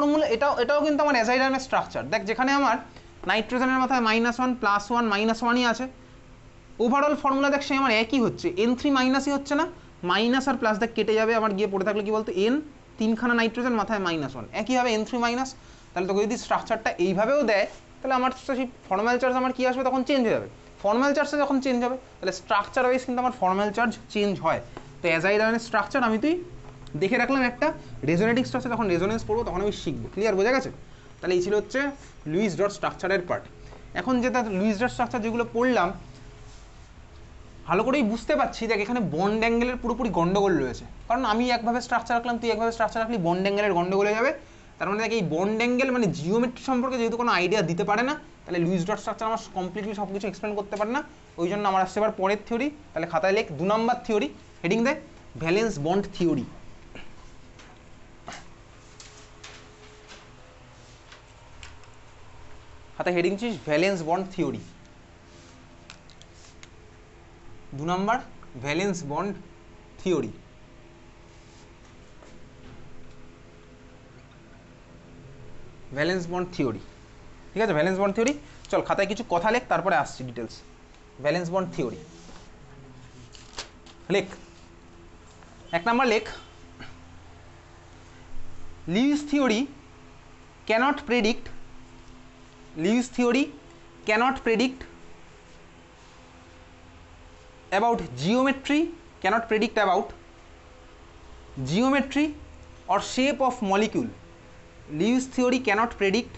Formula এটাও কিন্তু আমার অ্যাজাইড আয়নের স্ট্রাকচার। দেখ যেখানে আমার নাইট্রোজেনের মাথায় -1 +1 -1ই আছে, ওভারঅল ফর্মুলা দেখ সে আমার একই হচ্ছে, N3 মাইনাসই হচ্ছে না, মাইনাস আর প্লাস দেখ কেটে যাবে, আমার গিয়ে পড়ে থাকলে কি বলতো N তিনখানা নাইট্রোজেন মাথায় -1 একই হবে N3 মাইনাস। তাহলে তোকে যদি স্ট্রাকচারটা এইভাবেও দেয় তাহলে আমার সেই ফর্মাল চার্জ আমার কি আসবে, তখন চেঞ্জ হয়ে যাবে। ফর্মাল চার্জটা যখন চেঞ্জ হবে তাহলে স্ট্রাকচার ওয়াইজ কিন্তু আমার ফর্মাল চার্জ চেঞ্জ হয়। তো অ্যাজাইড আয়নের স্ট্রাকচার আমি তুই দেখে রাখলাম একটা, রেজোনেটিং স্ট্রাকচার যখন রেজোনেন্স পড়বো তখন আমি শিখবো। ক্লিয়ার, বোঝা গেছে? তাহলে এই ছিল হচ্ছে লুইস ডট স্ট্রাকচারের পার্ট। এখন যেটা লুইস ডট স্ট্রাকচার যেগুলো পড়লাম ভালো করেই বুঝতে পারছি দেখ এখানে বন্ড অ্যাঙ্গেলের পুরোপুরি গন্ডগোল রয়েছে, কারণ আমি একভাবে স্ট্রাকচার রাখলাম, তুই একভাবে স্ট্রাকচার রাখলি, বন্ড অ্যাঙ্গেলের গন্ডগোল হয়ে যাবে। তার মানে দেখ এই বন্ড অ্যাঙ্গেল মানে জিওমেট্রি সম্পর্কে যেহেতু কোনো আইডিয়া দিতে পারে না, তাহলে লুইস ডট স্ট্রাকচার আমার কমপ্লিটলি সব কিছু এক্সপ্লেন করতে পারে না। ওই জন্য আমার আসছে এবার পরের থিওরি। তাহলে খাতায় লেখ 2 নম্বর থিওরি, হেডিং দে ভ্যালেন্স বন্ড থিওরি। খাতায় হেডিং চিস valence bond theory. 2 number valence bond theory. Valence bond theory, ঠিক আছে? ভ্যালেন্স বন্ড থিওরি, চল খাতায় কিছু কথা লেখ, তারপরে আসছি ডিটেলস। ভ্যালেন্স বন্ড থিওরি লেখ। 1 নম্বর লেখ, Lewis theory cannot predict, Lewis theory cannot predict about geometry, cannot predict about geometry or shape of molecule. Lewis theory cannot predict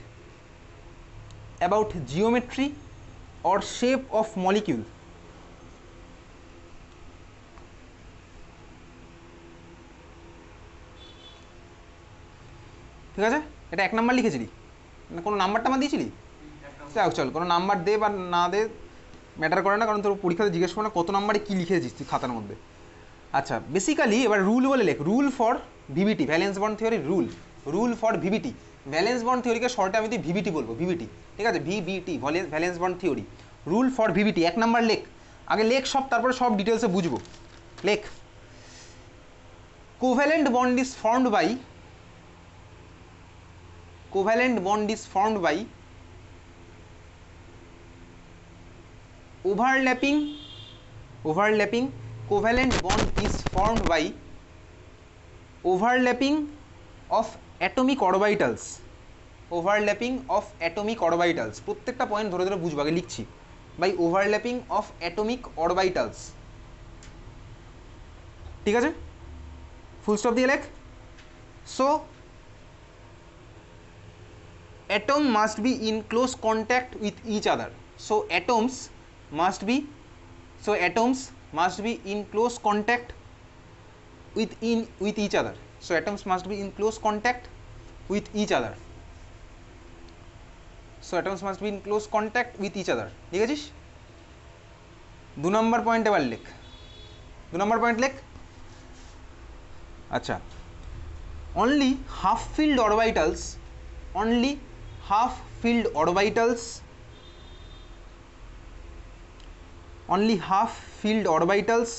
about geometry or shape of molecule. ঠিক আছে, এটা 1 number লিখেছিলি না, কোনো নাম্বারটা আমার দিয়েছিলি? চল কোনো নাম্বার দে বা না দে ম্যাটার করে না, কারণ তোর পরীক্ষাতে জিজ্ঞেস করে না কত নাম্বারে কী লিখেছিস তুই খাতার মধ্যে। আচ্ছা, বেসিক্যালি এবার রুল বলে লেখ, rule for VBT, valence bond theory rule, rule for VBT. Valence bond থিওরিকে শর্টে আমি তুই ভিভিটি বলবো, ভিভিটি, ঠিক আছে? VBT, valence bond theory, rule for VBT. 1 number লেখ, আগে লেখ সব, তারপরে সব ডিটেলসে বুঝবো। লেখ, covalent bond is formed by, covalent bond is formed by overlapping covalent bond is formed by overlapping of atomic orbitals, overlapping of atomic orbitals। প্রত্যেকটা পয়েন্ট ধরে ধরে বুঝবো, আগে লিখছি। by overlapping of atomic orbitals, ঠিক আছে? ফুল স্টপ দিয়ে লেখ। so atom must be in close contact with each other, so atoms must be in close contact with each other, so atoms must be in close contact with each other, so atoms must be in close contact with each other। ঠিক আছে? 2 নম্বর point এবার লেখ, 2 নম্বর point লেখ। আচ্ছা, only half filled orbitals, only half filled orbitals, only half filled orbitals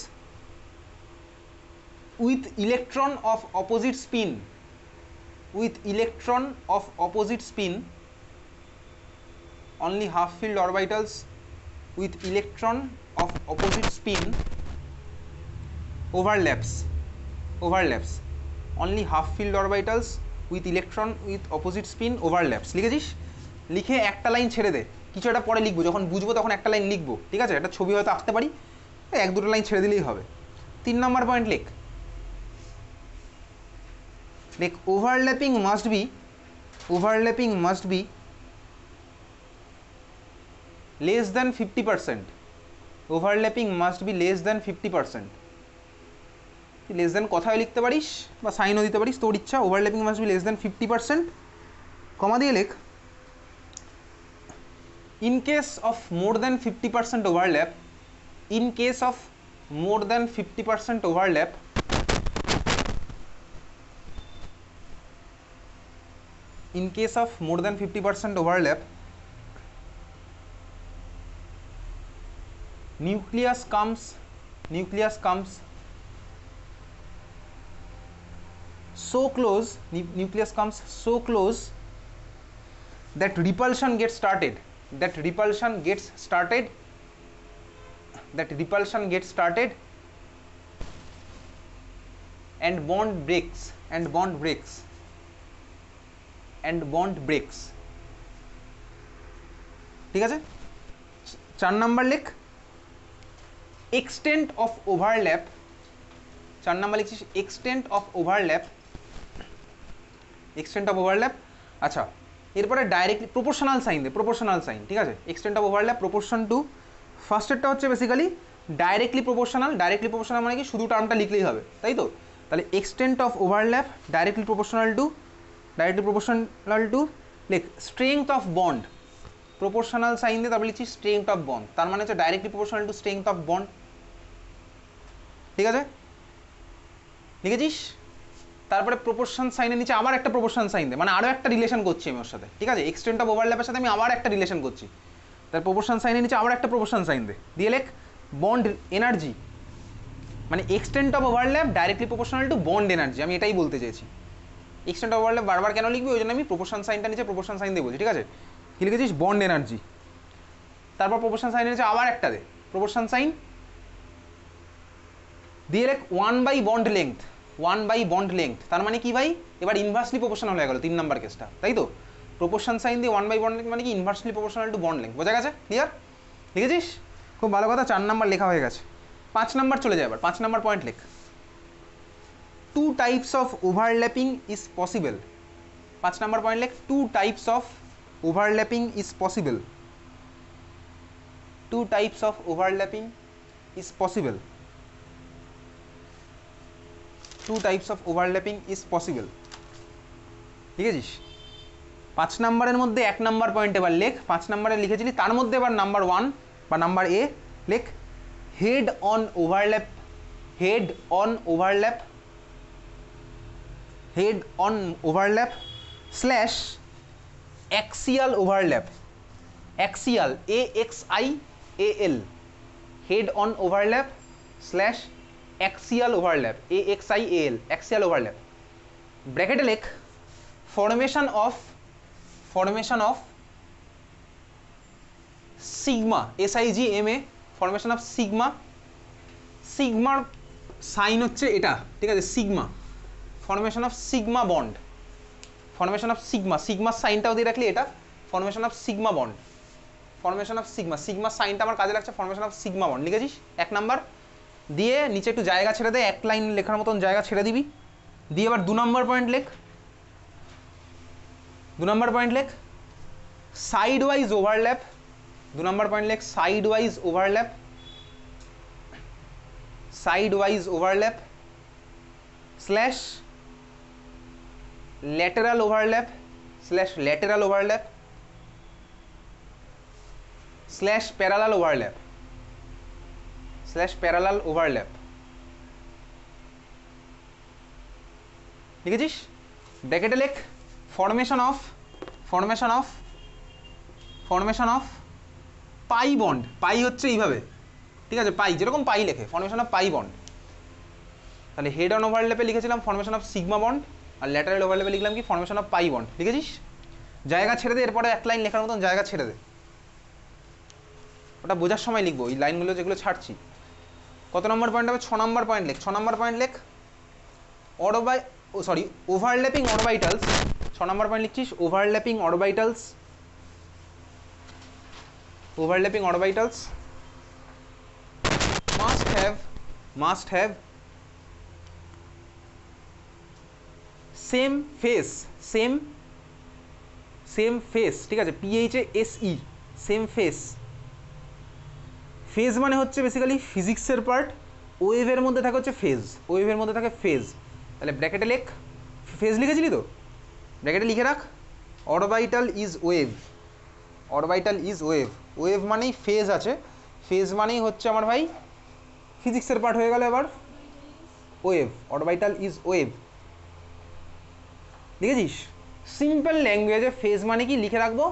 with electron of opposite spin, with electron of opposite spin, only half filled orbitals with electron of opposite spin overlaps, only half filled orbitals with electron with opposite spin overlaps। লিখেছিস? লিখে একটা line ছেড়ে দে, কিছু একটা পরে লিখবো, যখন বুঝবো তখন একটা লাইন লিখবো, ঠিক আছে? একটা ছবি হয়তো আঁকতে পারি, 1-2 লাইন ছেড়ে দিলেই হবে। 3 নম্বর পয়েন্ট লেখ, লেখ overlapping must be less than 50%, overlapping must be less than 50%। Less than কথাও লিখতে পারিস বা সাইনও দিতে পারিস, তোর ইচ্ছা। Overlapping must be less than 50%, কমা দিয়ে লেখ। in case of more than 50% overlap, in case of more than 50% overlap, in case of more than 50% overlap, nucleus comes so close, nucleus comes so close that repulsion gets started, that repulsion gets started, that repulsion gets started and bond breaks, and bond breaks, and bond breaks. ঠিক আছে, 4 number লেখ extent of overlap, 4 number লিখছিস extent of overlap, extent of overlap। আচ্ছা এরপরে directly proportional sign দে, proportional sign, ঠিক আছে, extent of overlap proportion to, ফার্স্টেরটা হচ্ছে basically directly proportional, directly proportional মানে কি শুধু টার্মটা লিখলেই হবে, তাই তো, তাহলে extent of overlap directly proportional to, directly proportional to লেখ strength of bond, proportional sign দিয়ে তারপরে লিখছি স্ট্রেংথ অফ বন্ড, তার মানে হচ্ছে directly proportional to strength of bond, ঠিক আছে, লিখেছিস। তারপরে প্রপোর্শন সাইনের নিচে আবার একটা প্রপোর্শন সাইন দে, মানে আরও একটা রিলেশন করছি আমি ওর সাথে, ঠিক আছে, এক্সটেন্ট অফ ওভারল্যাপের সাথে আমি আবার একটা রিলেশন করছি, তার প্রপোর্শন সাইনের নিচে আবার একটা প্রপোর্শন সাইন দে, দিয়ে লেখ বন্ড এনার্জি, মানে extent of overlap directly proportional two bond energy, আমি এটাই বলতে চেয়েছি। এক্সটেন্ট অফ ওভারল্যাপ বারবার কেন লিখবি, ওই জন্য আমি প্রপোর্শন সাইনটা নিচে প্রপোর্শন সাইন দিয়ে বলছি, ঠিক আছে, কি লিখেছিস বন্ড এনার্জি, তারপর প্রপোর্শন সাইনের নিচে আবার একটা দে প্রপোর্শন সাইন, দিয়ে লেখ 1 / বন্ড লেংথ, 1 / বন্ড লেংথ, তার মানে কি ভাই এবার ইনভার্সলি প্রপোর্শনাল হয়ে গেল 3 নাম্বার কেসটা, তাই তো, প্রপোর্শন সাইন দিয়ে 1 / বন্ড লেংথ মানে কি inversely proportional to bond length, বোঝা গেছে, ক্লিয়ার, লিখেছিস, খুব ভালো কথা, 4 নাম্বার লেখা হয়ে গেছে। 5 নাম্বার চলে যায়, এবার 5 নাম্বার পয়েন্ট লেখ, 2 types of overlapping is possible, 5 number point লেখ 2 types of overlapping is possible, 2 types of overlapping is possible, 2 types of overlapping is possible, ঠিক আছে। 5 নাম্বারের মধ্যে 1 নাম্বার পয়েন্ট এবার লেখ, 5 নাম্বারে লিখেছিলি তার মধ্যে এবার নাম্বার 1 বা নাম্বার এ লেখ head on overlap, head on overlap, head on overlap slash axial overlap, axial AXIAL, head on overlap slash axial overlap AXIAL, axial overlap, ব্র্যাকেটে লেখ formation of, formation of sigma SIGMA, formation of sigma, সিগমার sign হচ্ছে এটা, ঠিক আছে, sigma, formation of sigma bond, formation of sigma, সিগমার সাইনটাও দিয়ে রাখলি এটা, formation of sigma bond, formation of sigma, সিগমার সাইনটা আমার কাজে লাগছে, formation of sigma bond লিখেছিস 1 number, দিয়ে নিচে একটু জায়গা ছেড়ে দে, 1 লাইন লেখার মতন জায়গা ছেড়ে দিবি, দিয়ে এবার 2 নাম্বার পয়েন্ট লেখ, 2 নাম্বার পয়েন্ট লেখ side wise overlap, 2 number point লেখ side wise overlap, side wise overlap slash lateral overlap, slash lateral overlap slash parallel overlap, slash parallel overlap, লিখেছিস, ব্র্যাকেটে লেখ formation of, formation of, formation of pi bond, pi হচ্ছে এইভাবে, ঠিক আছে, pi যেরকম pi লেখে, ফরমেশন অফ পাই বন্ড, তাহলে হেড অন ওভারল্যাপে লিখেছিলাম ফরমেশন অফ সিগমা বন্ড, আর ল্যাটারাল ওভারল্যাপে লিখলাম কি ফরমেশন অফ পাই বন্ড, লিখেছিস, জায়গা ছেড়ে দে, এরপরে 1 লাইন লেখার মতন জায়গা ছেড়ে দে, ওটা বোঝার সময় লিখবো, এই লাইনগুলো যেগুলো ছাড়ছি। কত নম্বর পয়েন্ট হবে, 6 নম্বর পয়েন্ট লেখ, 6 নম্বর পয়েন্ট লেখ ওভারল্যাপিং অরবাইটালস, 6 নম্বর পয়েন্ট লিখছিস overlapping orbitals, overlapping orbitals must have same phase, same phase, ঠিক আছে, PHASE, same phase, ফেজ মানে হচ্ছে বেসিক্যালি ফিজিক্সের পার্ট, ওয়েভের মধ্যে থাকে হচ্ছে ফেজ, ওয়েভের মধ্যে থাকে ফেজ, তাহলে ব্র্যাকেটে লেখ, ফেজ লিখেছিলি তো, ব্র্যাকেটে লিখে রাখ orbital is wave, orbital is wave, wave মানেই ফেজ আছে, ফেজ মানেই হচ্ছে আমার ভাই ফিজিক্সের পার্ট হয়ে গেল, এবার ওয়েভ, অরবাইটাল ইজ ওয়েভ, লিখেছিস, সিম্পল ল্যাঙ্গুয়েজে ফেজ মানে কি লিখে রাখবো,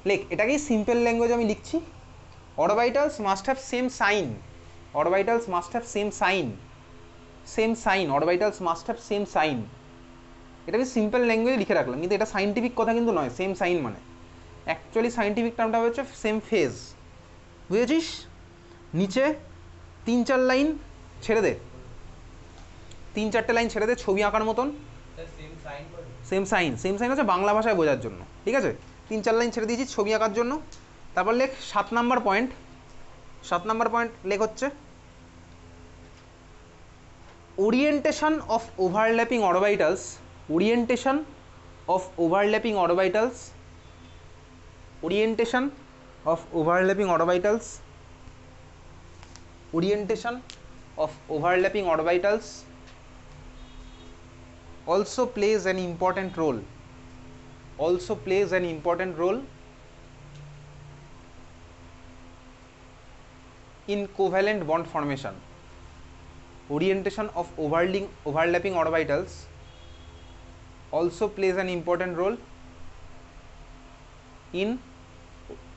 লেখ এটাকেই সিম্পল ল্যাঙ্গুয়েজে আমি লিখছি, orbitals must have same sign, orbitals must have same sign, same sign, orbitals must have same sign, এটা আমি সিম্পল ল্যাঙ্গুয়েজে লিখে রাখলাম, কিন্তু এটা সাইন্টিফিক কথা কিন্তু নয়। সেম সাইন মানে অ্যাকচুয়ালি সাইন্টিফিক টার্মটা হচ্ছে সেম ফেজ, বুঝেছিস? নিচে 3-4 লাইন ছেড়ে দে, 3-4টে লাইন ছেড়ে দে ছবি আঁকার মতন। সেম সাইন, সেম সাইন হচ্ছে বাংলা ভাষায় বোঝার জন্য, ঠিক আছে? 3-4 লাইন ছেড়ে দিয়েছি ছবি আঁকার জন্য। তারপর লেখ 7 নাম্বার পয়েন্ট। 7 নাম্বার পয়েন্ট লেখ হচ্ছে orientation of overlapping orbitals, orientation of overlapping orbitals, orientation of overlapping orbitals, orientation of overlapping orbitals also plays an important role, also plays an important role in covalent bond formation. Orientation of overlapping orbitals also plays an important role in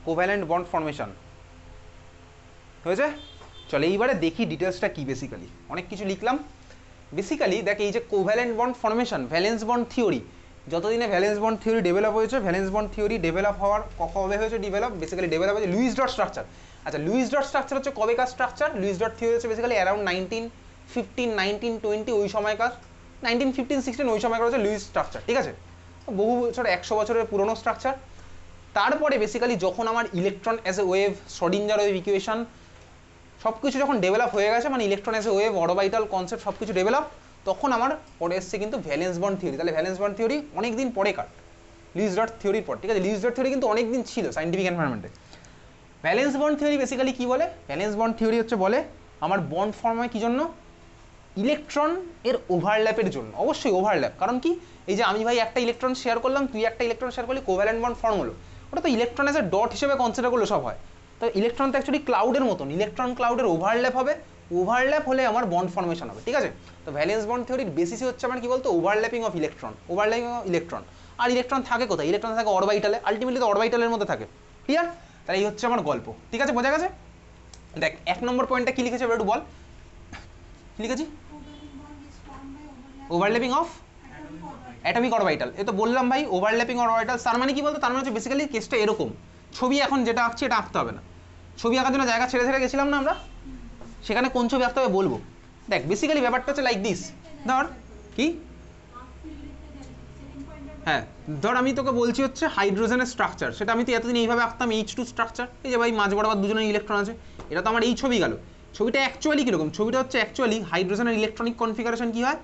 covalent bond formation. হয়েছে? চলে এইবারে দেখি ডিটেলসটা কি। Basically অনেক কিছু লিখলাম। Basically দেখ, এই যে covalent bond formation, valence bond theory, যতদিনে ভ্যালেন্স বন্ড থিওরি ডেভেলপ হয়েছে, ভ্যালেন্স বন্ড থিওরি ডেভেলপ হওয়ার কবে হয়েছে ডেভেলপ? বেসিক্যালি ডেভেলপ হয়েছে লুইস ডট স্ট্রাকচার। আচ্ছা, লুইস ডট স্ট্রাকচার হচ্ছে কবেকার স্ট্রাকচার? লুইস ডট থিওরি হচ্ছে বেসিক্যালি অ্যারাউন্ড 1915, 1920 ওই সময়কার, 1915-16 ওই সময়কার হচ্ছে লুইস স্ট্রাকচার, ঠিক আছে? বহু বছর, 100 বছরের পুরনো স্ট্রাকচার। তারপরে বেসিক্যালি যখন আমার electron as a wave, Schrodinger wave equation সব কিছু যখন ডেভেলপ হয়ে গেছে, মানে electron as a wave, orbital concept সব কিছু ডেভেলপ, তখন আমার পরে এসছে কিন্তু ভ্যালেন্স বন্ড থিওরি। তাহলে ভ্যালেন্স বন্ড থিওরি অনেক দিন পরে কাট, লুইস ডট থিওরির পর, ঠিক আছে? লুইস ডট থিওরি কিন্তু অনেক দিন ছিল সাইন্টিফিক এনভায়রনমেন্টে। ভ্যালেন্স বন্ড থিওরি বেসিক্যালি কি বলে? ভ্যালেন্স বন্ড থিওরি হচ্ছে বলে আমার বন্ড ফর্ম হয় কি জন্য? ইলেকট্রন এর ওভারল্যাপের জন্য। অবশ্যই ওভারল্যাপ, কারণ কি, এই যে আমি ভাই একটা ইলেকট্রন শেয়ার করলাম, তুই একটা ইলেকট্রন শেয়ার করলি, কোভ্যালেন্ট বন্ড ফর্ম হলো, ওটা তো ইলেকট্রন এজ এ ডট হিসেবে কনসিডার করলে সব হয়। তো ইলেকট্রন তো অ্যাকচুয়ালি ক্লাউডের মতন, ইলেকট্রন ক্লাউডের ওভারল্যাপ হবে, ওভারল্যাপ হলে আমার বন্ড ফর্মেশন হবে, ঠিক আছে? তো ভ্যালেন্স বন্ড থিওরির বেসিসই হচ্ছে আমার কি বলতো? Overlapping of electron, overlapping of electron. আর ইলেকট্রন থাকে কোথায়? ইলেকট্রন থাকে অরবিটালে, আলটিমেটলি তো অরবিটালের মধ্যে থাকে, ক্লিয়ার? তাহলে এই হচ্ছে আমার গল্প, ঠিক আছে? বোঝা গেছে? দেখ 1 নম্বর পয়েন্টটা কি লিখেছে একটু বল। কি লিখেছি? Overlapping of atomic orbital. এ তো বললাম ভাই, ওভারল্যাপিং অরবিটাল। তার মানে কি বলতো? তার মানে হচ্ছে বেসিক্যালি কেসটা এরকম, ছবি এখন যেটা আঁকছি এটা আঁকতে হবে না, ছবি আঁকার জন্য জায়গা ছেড়ে ছেড়ে গেছিলাম না আমরা, সেখানে কোন ছবি আঁকতে হবে বলবো। দেখ বেসিক্যালি ব্যাপারটা হচ্ছে লাইক দিস, ধর কি, হ্যাঁ ধর আমি তোকে বলছি হচ্ছে হাইড্রোজেনের স্ট্রাকচার, সেটা আমি তো এতদিন এইভাবে আঁকতাম, H2 স্ট্রাকচার, এই যে ভাই মাঝ বরাবর দুজনের ইলেকট্রন আছে, এটা তো আমার এই ছবি গেল। ছবিটা অ্যাকচুয়ালি কীরকম? ছবিটা হচ্ছে অ্যাকচুয়ালি হাইড্রোজেনের ইলেকট্রনিক কনফিগারেশন কী হয়?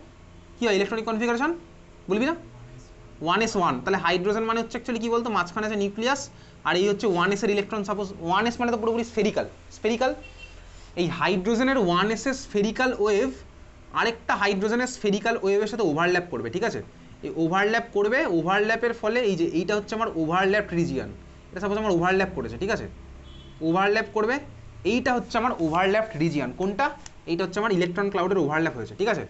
কী হয় ইলেকট্রনিক কনফিগারেশন? বলবি না? 1s1। তাহলে হাইড্রোজেন মানে হচ্ছে অ্যাকচুয়ালি কী বলতো? মাঝখানে আছে নিউক্লিয়াস, আর এই হচ্ছে 1s এর ইলেকট্রন। সাপোজ 1s মানে তো পুরোপুরি স্ফেরিক্যাল, স্ফেরিক্যাল। এই হাইড্রোজেনের 1s এর স্ফেরিক্যাল ওয়েভ আরেকটা হাইড্রোজেনের স্ফেরিক্যাল ওয়েভের সাথে ওভারল্যাপ করবে, ঠিক আছে? এই ওভারল্যাপ করবে, ওভারল্যাপের ফলে এই যে এইটা হচ্ছে আমার ওভারল্যাপ রিজিয়ন, এটা সাপোজ আমার ওভারল্যাপ করেছে, ঠিক আছে? ওভারল্যাপ করবে, এইটা হচ্ছে আমার ওভারল্যাপ রিজিয়ন। কোনটা? এইটা হচ্ছে আমার ইলেকট্রন ক্লাউডের ওভারল্যাপ হয়েছে, ঠিক আছে?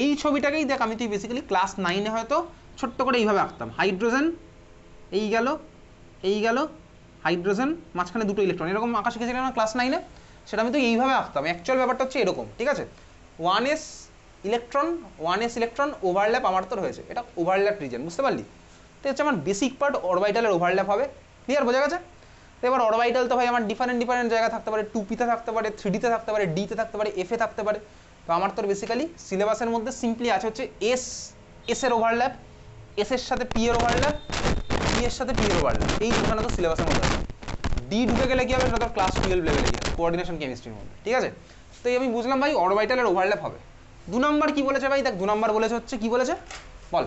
এই ছবিটাকেই দেখ, আমি তুই বেসিক্যালি ক্লাস 9-এ হয়তো ছোট্ট করে এইভাবে আঁকতাম, হাইড্রোজেন এই গেল, এই গেল হাইড্রোজেন, মাঝখানে দুটো ইলেকট্রন, এরকম আঁকা শিখেছিলাম না ক্লাস 9-এ, সেটা আমি তো এইভাবে আঁকতাম। অ্যাকচুয়াল ব্যাপারটা হচ্ছে এরকম, ঠিক আছে? 1s ইলেকট্রন ওভারল্যাপ আমার তোর হয়েছে, এটা ওভারল্যাপ রিজন, বুঝতে পারলি? তো হচ্ছে আমার বেসিক পার্ট অরবিটালের ওভারল্যাপ হবে, ক্লিয়ার? বোঝা গেছে? তো এবার অরবিটাল তো ভাই আমার ডিফারেন্ট জায়গা থাকতে পারে, 2p-তে থাকতে পারে, 3d-তে থাকতে পারে, d-তে থাকতে পারে, f-এ থাকতে পারে। তো আমার তোর বেসিক্যালি সিলেবাসের মধ্যে সিম্পলি আছে হচ্ছে s এর ওভারল্যাপ, s এর সাথে p এর ওভারল্যাপ, p এর সাথে p এর ওভারল্যাপ, এই দুখানা তো সিলেবাসের মধ্যে আছে। d ঢুকে গেলে কি হবে? সেটা তোর ক্লাস 12 লেভেলে গিয়ে কোঅর্ডিনেশন কেমিস্ট্রির মধ্যে, ঠিক আছে? তো আমি বুঝলাম ভাই অরবিটালের ওভারল্যাপ হবে। 2 নম্বর কি বলেছে ভাই? দেখ 2 নম্বর বলেছে হচ্ছে, কি বলেছে বল?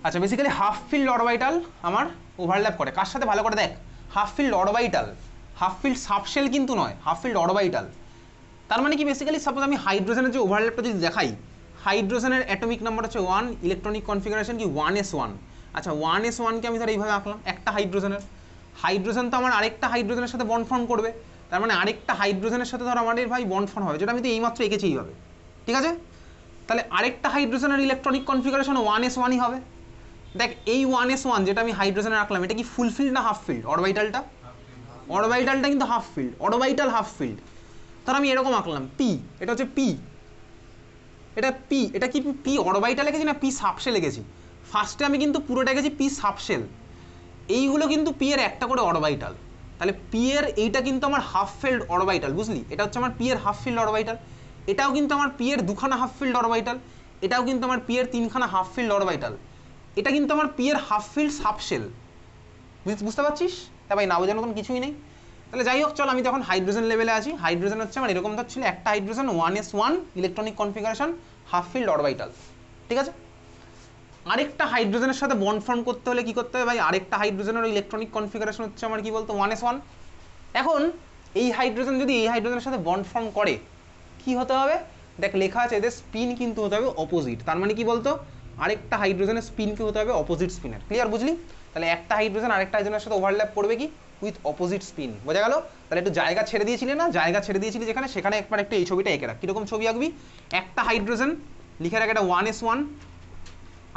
আচ্ছা, বেসিক্যালি হাফ ফিল্ড অরবিটাল আমার ওভারল্যাপ করে কার সাথে? ভালো করে দেখ, half field orbital, half field subshell কিন্তু নয়, হাফ ফিল্ড অরবিটাল। তার মানে কি বেসিক্যালি সাপোজ আমি হাইড্রোজেনের যে ওভারল্যাপটা যদি দেখাই, হাইড্রোজেনের অ্যাটমিক নাম্বার হচ্ছে 1, ইলেকট্রনিক কনফিগারেশন কি 1s1। আচ্ছা 1s1কে আমি ধর এইভাবে আঁকলাম, একটা হাইড্রোজেনের, হাইড্রোজেন তো আমার আরেকটা হাইড্রোজেনের সাথে বন্ড ফর্ম করবে, তার মানে আরেকটা হাইড্রোজেনের সাথে ধর আমাদের ভাই বন্ড ফর্ম হবে, যেটা আমি তো এইমাত্র এঁকেছি এইভাবে, ঠিক আছে? তাহলে আরেকটা হাইড্রোজেনের ইলেকট্রনিক কনফিগারেশন 1s1ই হবে। দেখ এই 1s1 যেটা আমি হাইড্রোজেনে রাখলাম, এটা কি ফুল ফিল্ড না হাফ ফিল্ড? অরবিটালটা, অরবিটালটা কিন্তু half field, orbital half field. তাহলে আমি এরকম আঁকলাম p, এটা হচ্ছে p, এটা পি, এটা কি পি অরবাইটাল লিখেছি না পি সাবশেল লিখেছি? ফার্স্টে আমি কিন্তু পুরোটা লিখেছি পি সাবশেল, এইগুলো কিন্তু পি এর একটা করে অরবাইটাল, তাহলে পি এর এইটা কিন্তু আমার হাফ ফিল্ড অরবাইটাল, বুঝলি? এটা হচ্ছে আমার পি এর হাফ ফিল্ড অরবাইটাল, এটাও কিন্তু আমার পি এর দুখানা হাফ ফিল্ড অরবাইটাল, এটাও কিন্তু আমার পি এর তিনখানা হাফ ফিল্ড অরবাইটাল, এটা কিন্তু আমার পি এর হাফ ফিল্ড সাবশেল, বুঝতে পারছিস? তা ভাই না বোঝার মতন কিছুই নেই। তাহলে যাই হোক, চল আমি যখন হাইড্রোজেন লেভেলে আছি, হাইড্রোজেন হচ্ছে আমার এরকম ধরছিল একটা hydrogen 1s1 electronic configuration half field orbital, ঠিক আছে? আরেকটা হাইড্রোজেনের সাথে বন্ড ফর্ম করতে হলে কি করতে হবে ভাই? আরেকটা হাইড্রোজেনের ইলেকট্রনিক কনফিগারেশন হচ্ছে আমার কি বলতো 1s1। এখন এই হাইড্রোজেন যদি এই হাইড্রোজেনের সাথে বন্ড ফর্ম করে কি হতে হবে? দেখ লেখা আছে এদের স্পিন কিন্তু হতে হবে অপোজিট, তার মানে কি বলতো আরেকটা হাইড্রোজেনের স্পিন কি হতে হবে? অপোজিট স্পিনের। ক্লিয়ার, বুঝলি? তাহলে একটা হাইড্রোজেন আরেকটা হাইড্রোজেনের সাথে ওভারল্যাপ করবে কি? With opposite spin. বোঝা গেল? তাহলে একটু জায়গা ছেড়ে দিয়েছিলে না, জায়গা ছেড়ে দিয়েছিলি যেখানে, সেখানে একবার একটু এই ছবিটা এঁকে রাখ। কিরকম ছবি আঁকবি? একটা হাইড্রোজেন লিখে রাখ এটা 1s1,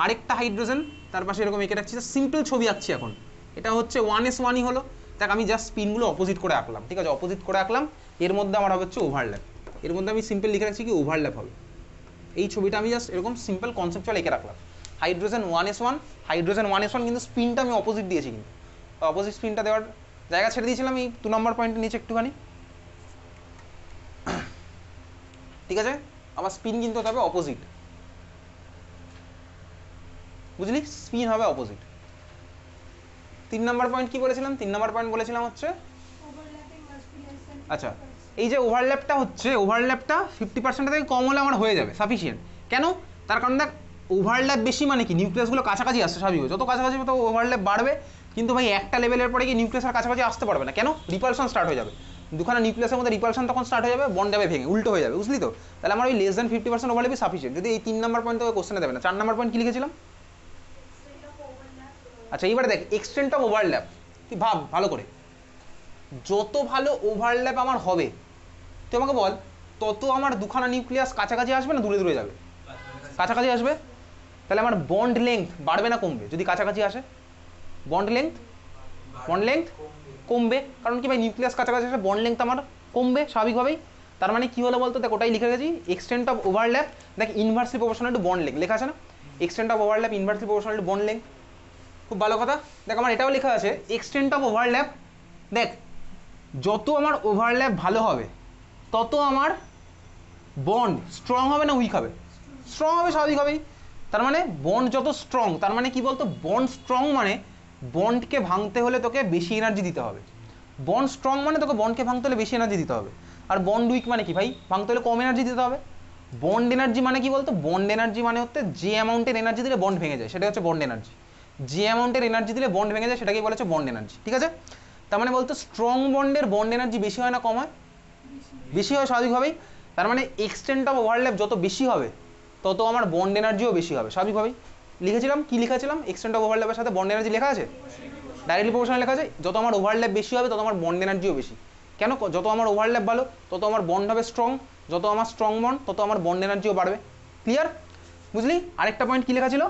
আরেকটা হাইড্রোজেন তার পাশে এরকম এঁকে রাখছি, সিম্পল ছবি আঁকছি এখন। এটা হচ্ছে 1s1ই হলো, দেখ আমি জাস্ট স্পিনগুলো অপোজিট করে আঁকলাম, ঠিক আছে? অপোজিট করে আঁকলাম, এর মধ্যে আমার হবে হচ্ছে ওভারল্যাপ, এর মধ্যে আমি সিম্পল লিখে রাখছি কি ওভারল্যাপ হবে। এই ছবিটা আমি জাস্ট এরকম সিম্পল কনসেপচুয়াল এঁকে রাখলাম। হাইড্রোজেন 1s1, হাইড্রোজেন 1s1 কিন্তু স্পিনটা আমি অপোজিট দিয়েছি, কিন্তু অপোজিট স্পিনটা দেওয়ার জায়গা ছেড়ে দিয়েছিলাম এই 2 নম্বর পয়েন্টের নিচে একটুখানি, ঠিক আছে? আমার স্পিন কিন্তু হতে হবে অপোজিট, বুঝলি? স্পিন হবে অপোজিট। 3 নম্বর পয়েন্ট কি বলেছিলাম? 3 নম্বর পয়েন্ট বলেছিলাম হচ্ছে আচ্ছা, এই যে ওভারল্যাপটা হচ্ছে, ওভারল্যাপটা 50% থেকে কম হলে আমার হয়ে যাবে সাফিসিয়েন্ট। কেন? তার কারণ দেখ ওভারল্যাপ বেশি মানে কি নিউক্লিয়াসগুলো কাছাকাছি আসছে, স্বাভাবিক, যত কাছাকাছি তত ওভারল্যাপ বাড়বে, কিন্তু ভাই একটা লেভেলের পরে গিয়ে নিউক্লিয়াস আর কাছাকাছি আসতে পারবে না। কেন? রিপালশন স্টার্ট হয়ে যাবে, দুখানা নিউক্লিয়াসের মধ্যে রিপালশন তখন স্টার্ট হয়ে যাবে, বন্ড যাবে ভেঙে, উল্টো হয়ে যাবে, বুঝলি তো? তাহলে আমার ওই লেস দ্যান 50% ওভারল্যাপই সাফিসিয়েন্ট। যদি এই 3 নম্বর পয়েন্ট তোকে কোশ্চেনে দেবে না। 4 নম্বর পয়েন্ট কি লিখেছিলাম? আচ্ছা এইবারে দেখ এক্সটেন্ট অফ ওভারল্যাপ, তুই ভাব ভালো করে, যত ভালো ওভারল্যাপ আমার হবে তুই আমাকে বল, তত আমার দুখানা নিউক্লিয়াস কাছাকাছি আসবে না দূরে দূরে যাবে? কাছাকাছি আসবে। তাহলে আমার বন্ড লেংথ বাড়বে না কমবে যদি কাছাকাছি আসে? বন্ড লেংথ কমবে, কারণ কি ভাই নিউক্লিয়াস কাছাকাছি আসে, বন্ড লেংথ আমার কমবে স্বাভাবিকভাবেই। তার মানে কি হলো বলতো? দেখ ওটাই লিখে রেখেছি, এক্সটেন্ট অফ ওভারল্যাপ, দেখ inversely proportional to bond length লেখা আছে না? Extent of overlap inversely proportional to bond length, খুব ভালো কথা। দেখ আমার এটাও লেখা আছে এক্সটেন্ট অফ ওভারল্যাপ, দেখ যত আমার ওভারল্যাপ ভালো হবে তত আমার বন্ড স্ট্রং হবে না উইক হবে? স্ট্রং হবে স্বাভাবিকভাবেই। তার মানে বন্ড যত স্ট্রং, তার মানে কি বলতো বন্ড স্ট্রং মানে বন্ডকে ভাঙতে হলে তোকে বেশি এনার্জি দিতে হবে, বন্ড স্ট্রং মানে তোকে বন্ডকে ভাঙতে হলে বেশি এনার্জি দিতে হবে। আর বন্ড উইক মানে কি ভাই? ভাঙতে হলে কম এনার্জি দিতে হবে। বন্ড এনার্জি মানে কি বলতো? বন্ড এনার্জি মানে হচ্ছে যে অ্যামাউন্টের এনার্জি দিলে বন্ড ভেঙে যায় সেটা হচ্ছে বন্ড এনার্জি, যে অ্যামাউন্টের এনার্জি দিলে বন্ড ভেঙে যায় সেটাকেই বলা হচ্ছে বন্ড এনার্জি, ঠিক আছে? তার মানে বলতো স্ট্রং বন্ডের বন্ড এনার্জি বেশি হয় না কম হয়? বেশি হয় স্বাভাবিকভাবেই। তার মানে এক্সটেন্ট অফ ওভারল্যাপ যত বেশি হবে তত আমার বন্ড এনার্জিও বেশি হবে স্বাভাবিকভাবেই। লিখেছিলাম কি লিখেছিলাম? এক্সটেন্ট অফ ওভারল্যাপের সাথে বন্ড এনার্জি লেখা আছে, ডাইরেক্টলি প্রপোর্শনাল লেখা আছে। যত আমার ওভারল্যাপ বেশি হবে তত আমার বন্ড এনার্জিও বেশি। কেন? যত আমার ওভারল্যাপ ভালো তত আমার বন্ড হবে স্ট্রং, যত আমার স্ট্রং বন্ড তত আমার বন্ড এনার্জিও বাড়বে। ক্লিয়ার, বুঝলি? আরেকটা পয়েন্ট কি লেখা ছিল?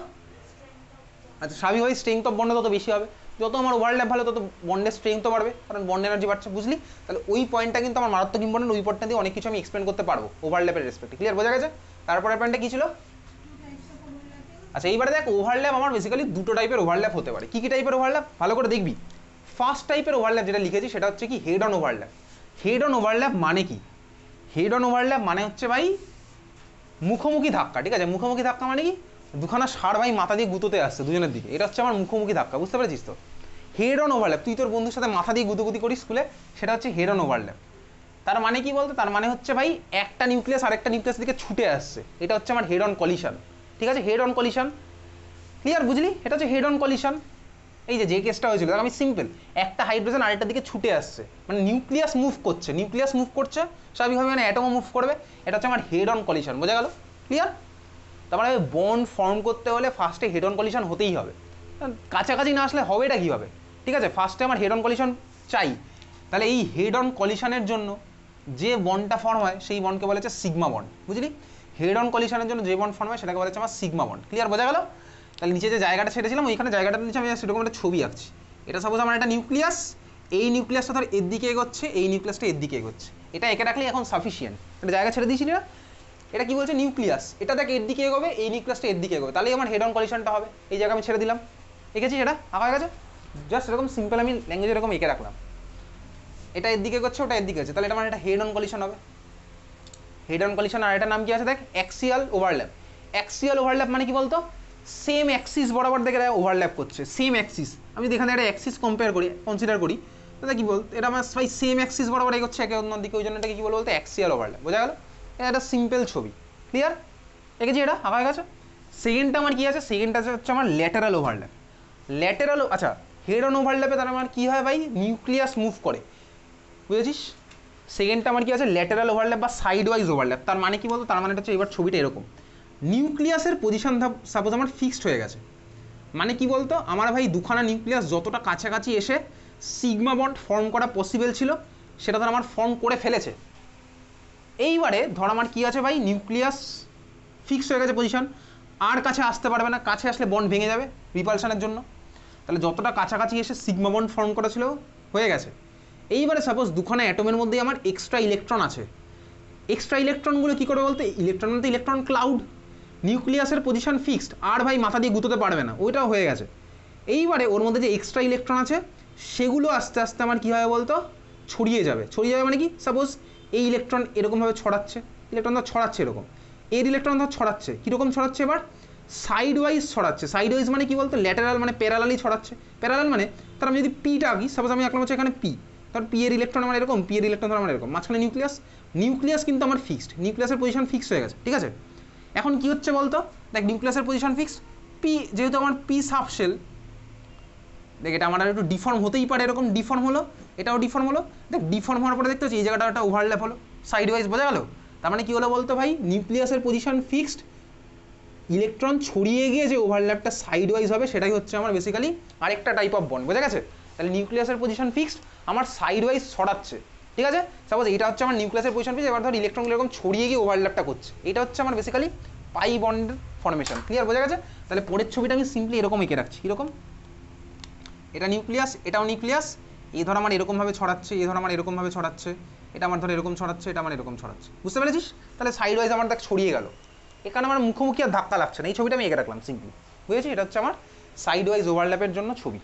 আচ্ছা স্বাভাবিকভাবেই স্ট্রেংথ অফ বন্ড তত বেশি হবে, যত আমার ওভারল্যাপ ভালো তত বন্ডের স্ট্রেংথও বাড়বে, কারণ বন্ড এনার্জি বাড়ছে, বুঝলি? তাহলে ওই পয়েন্টটা কিন্তু আমার মারাত্মক ইম্পর্টেন্ট, ওই পয়েন্টটা দিয়ে অনেক কিছু আমি এক্সপ্লেন করতে পারবো ওভারল্যাপের রেসপেক্টে। ক্লিয়ার, বোঝা গেছে? তারপরের পয়েন্টটা কি ছিল? আচ্ছা এইবারে দেখ ওভারল্যাপ আমার বেসিক্যালি দুটো টাইপের ওভারল্যাপ হতে পারে। কি কি টাইপের ওভারল্যাপ ভালো করে দেখবি। ফার্স্ট টাইপের ওভারল্যাপ যেটা লিখেছি সেটা হচ্ছে কি head on overlap. Head on overlap মানে কি? হেড অন ওভারল্যাপ মানে হচ্ছে ভাই মুখোমুখি ধাক্কা, ঠিক আছে? মুখোমুখি ধাক্কা মানে কি? দুখানা ষাঁড় ভাই মাথা দিয়ে গুঁতোতে আসছে দুজনের দিকে, এটা হচ্ছে আমার মুখোমুখি ধাক্কা, বুঝতে পেরেছিস তো? হেড অন ওভারল্যাপ, তুই তোর বন্ধুর সাথে মাথা দিয়ে গুঁতোগুতি করিস স্কুলে, সেটা হচ্ছে হেড অন ওভারল্যাপ। তার মানে কি বলতো? তার মানে হচ্ছে ভাই একটা নিউক্লিয়াস আরেকটা নিউক্লিয়াস দিকে ছুটে আসছে, এটা হচ্ছে আমার হেড অন কলিশন, ঠিক আছে? হেড অন কলিশন, ক্লিয়ার, বুঝলি? এটা হচ্ছে হেড অন কলিশন। এই যে কেসটা হয়েছিল দেখ, আমি সিম্পল, একটা হাইড্রোজেন আরেকটা দিকে ছুটে আসছে, মানে নিউক্লিয়াস মুভ করছে, নিউক্লিয়াস মুভ করছে স্বাভাবিকভাবে, মানে অ্যাটমও মুভ করবে, এটা হচ্ছে আমার হেড অন কলিশন, বোঝা গেল? ক্লিয়ার? তার মানে বন্ড ফর্ম করতে হলে ফার্স্টে হেড অন কলিশন হতেই হবে, কাছাকাছি না আসলে হবে এটা কীভাবে, ঠিক আছে? ফার্স্টে আমার হেড অন কলিশন চাই। তাহলে এই হেড অন কলিশনের জন্য যে বন্ডটা ফর্ম হয় সেই বন্ডকে বলা হচ্ছে সিগমা বন্ড, বুঝলি? হেড অন কলিশনের জন্য যে বন্ড ফর্ম হয় সেটাকে বলা হচ্ছে আমার সিগমা বন্ড। ক্লিয়ার, বোঝা গেল? তাহলে নিচে যে জায়গাটা ছেড়েছিলাম ওইখানে জায়গাটা নিচে আমি সেরকম একটা ছবি আঁকছি। এটা সাপোজ আমার একটা নিউক্লিয়াস, এই নিউক্লিয়াসটা ধর এর দিকে এগোচ্ছে, এই নিউক্লিয়াসটা এর দিকে এগোচ্ছে, এটা একে রাখলেই এখন সাফিসিয়েন্ট। এটা জায়গা ছেড়ে দিয়েছিলি না? এটা কি বলছে নিউক্লিয়াস, এটা দেখ এর দিকে এগোবে, এই নিউক্লিয়াসটা এর দিকে এগোবে, তাহলে আমার হেড অন কলিশনটা হবে। এই জায়গা আমি ছেড়ে দিলাম, এঁকেছি, এটা আঁকা হয়ে গেছে। জাস্ট এরকম সিম্পল আমি ল্যাঙ্গুয়েজ এরকম এঁকে রাখলাম, এটা এর দিকে করছে, ওটা এর দিকে আছে, তাহলে এটা মানে এটা হেড অন কলিশন হবে। হেড অন কলিশন আর এটা নাম কি আছে দেখ, অ্যাক্সিয়াল ওভারল্যাপ। অ্যাক্সিয়াল ওভারল্যাপ মানে কি বলতো, সেম অ্যাক্সিস বরাবর দেখে এটা ওভারল্যাপ করছে, সেম অ্যাক্সিস। আমি যদি এখানে একটা অ্যাক্সিস কনসিডার করি, তাহলে কি বলতো, এটা আমার ভাই সেম অ্যাক্সিস বরাবর এগোচ্ছে একে অন্য দিকে, ওই জন্য এটাকে কি বলতো অ্যাক্সিয়াল ওভারল্যাপ। বোঝা গেল? এটা একটা সিম্পল ছবি, ক্লিয়ার? এঁকেছি, এটা আঁকা হয়ে গেছে। সেকেন্ডটা আমার কি আছে, সেকেন্ডটা হচ্ছে আমার ল্যাটেরাল ওভারল্যাপ। ল্যাটেরাল, আচ্ছা হেড অন ওভারল্যাপে তার আমার কী হয় ভাই, নিউক্লিয়াস মুভ করে, বুঝেছিস? সেকেন্ডটা আমার কি আছে, ল্যাটেরাল ওভারল্যাপ বা সাইড ওয়াইজ ওভারল্যাপ। তার মানে কি বলতো, তার মানে হচ্ছে এবার ছবিটা এরকম, নিউক্লিয়াসের পজিশন সাপোজ আমার ফিক্সড হয়ে গেছে, মানে কি বলতো আমার ভাই দুখানা নিউক্লিয়াস যতটা কাছাকাছি এসে সিগমা বন্ড ফর্ম করা পসিবল ছিল সেটা ধর আমার ফর্ম করে ফেলেছে। এইবারে ধর আমার কি আছে ভাই, নিউক্লিয়াস ফিক্সড হয়ে গেছে পজিশন, আর কাছে আসতে পারবে না, কাছে আসলে বন্ড ভেঙে যাবে রিপালশনের জন্য। তাহলে যতটা কাছাকাছি এসে সিগমা বন্ড ফর্ম করা ছিল হয়ে গেছে। এইবারে সাপোজ দুখানা অ্যাটমের মধ্যেই আমার এক্সট্রা ইলেকট্রন আছে, এক্সট্রা ইলেকট্রনগুলো কী করে বলতে, ইলেকট্রন মানে ইলেকট্রন ক্লাউড, নিউক্লিয়াসের পজিশন ফিক্সড, আর ভাই মাথা দিয়ে গুঁতোতে পারবে না, ওইটাও হয়ে গেছে। এইবারে ওর মধ্যে যে এক্সট্রা ইলেকট্রন আছে সেগুলো আস্তে আস্তে আমার কী হবে বলতো, ছড়িয়ে যাবে। ছড়িয়ে যাবে মানে কি, সাপোজ এই ইলেকট্রন এরকমভাবে ছড়াচ্ছে, ইলেকট্রন ধর ছড়াচ্ছে এরকম, এর ইলেকট্রন ধর ছড়াচ্ছে, কীরকম ছড়াচ্ছে এবার, সাইড ওয়াইজ ছড়াচ্ছে। সাইড ওয়াইজ মানে কি বলতো, ল্যাটেরাল মানে প্যারালালি ছড়াচ্ছে। প্যারালাল মানে তার আমি যদি পিটা আঁকি, সাপোজ আমি আঁকলাম হচ্ছে এখানে পি, ধর পি এর ইলেকট্রন আমার এরকম, পি এর ইলেকট্রন ধর আমার এরকম, মাঝখানে নিউক্লিয়াস, নিউক্লিয়াস কিন্তু আমার ফিক্সড, নিউক্লিয়াসের পজিশন ফিক্স হয়ে গেছে, ঠিক আছে? এখন কি হচ্ছে বলতো, দেখ নিউক্লিয়াসের পজিশন ফিক্সড, পি যেহেতু আমার পি সাবশেল, দেখ এটা আমার একটু ডিফর্ম হতেই পারে, এরকম ডিফর্ম হলো, এটাও ডিফর্ম হলো, দেখ ডিফর্ম হওয়ার পরে দেখতে হচ্ছে এই জায়গাটা একটা ওভারল্যাপ হলো সাইড ওয়াইজ। বোঝা গেল? তার মানে কি হলো বলতো ভাই, নিউক্লিয়াসের পজিশন ফিক্সড, ইলেকট্রন ছড়িয়ে গিয়ে যে ওভারল্যাপটা সাইড ওয়াইজ হবে সেটাই হচ্ছে আমার বেসিক্যালি আরেকটা টাইপ অফ বন্ড। বোঝা গেছে? তাহলে নিউক্লিয়াসের পজিশন ফিক্সড, আমার সাইড ওয়াইজ ছড়াচ্ছে, ঠিক আছে? সাপোজ এটা হচ্ছে আমার নিউক্লিয়াসের পজিশন ফিক্সড, এবার ধর ইলেকট্রনগুলো এরকম ছড়িয়ে গিয়ে ওভারল্যাপটা করছে, এটা হচ্ছে আমার বেসিক্যালি পাই বন্ডের ফর্মেশন। ক্লিয়ার? বোঝা গেছে? তাহলে পরের ছবিটা আমি সিম্পলি এরকম এঁকে রাখছি, এরকম, এটা নিউক্লিয়াস, এটাও নিউক্লিয়াস, এই ধর আমার এরকমভাবে ছড়াচ্ছে, এই ধর আমার এরকমভাবে ছড়াচ্ছে, এটা আমার ধর এরকম ছড়াচ্ছে, এটা আমার এরকম ছড়াচ্ছে, বুঝতে পেরেছিস? তাহলে সাইড ওয়াইজ আমার দেখ ছড়িয়ে গেল, এখানে আমার মুখোমুখি আর ধাক্কা লাগছে না, এই ছবিটা আমি এঁকে রাখলাম সিম্পলি, বুঝেছি? এটা হচ্ছে আমার সাইড ওয়াইজ ওভারল্যাপের জন্য ছবি।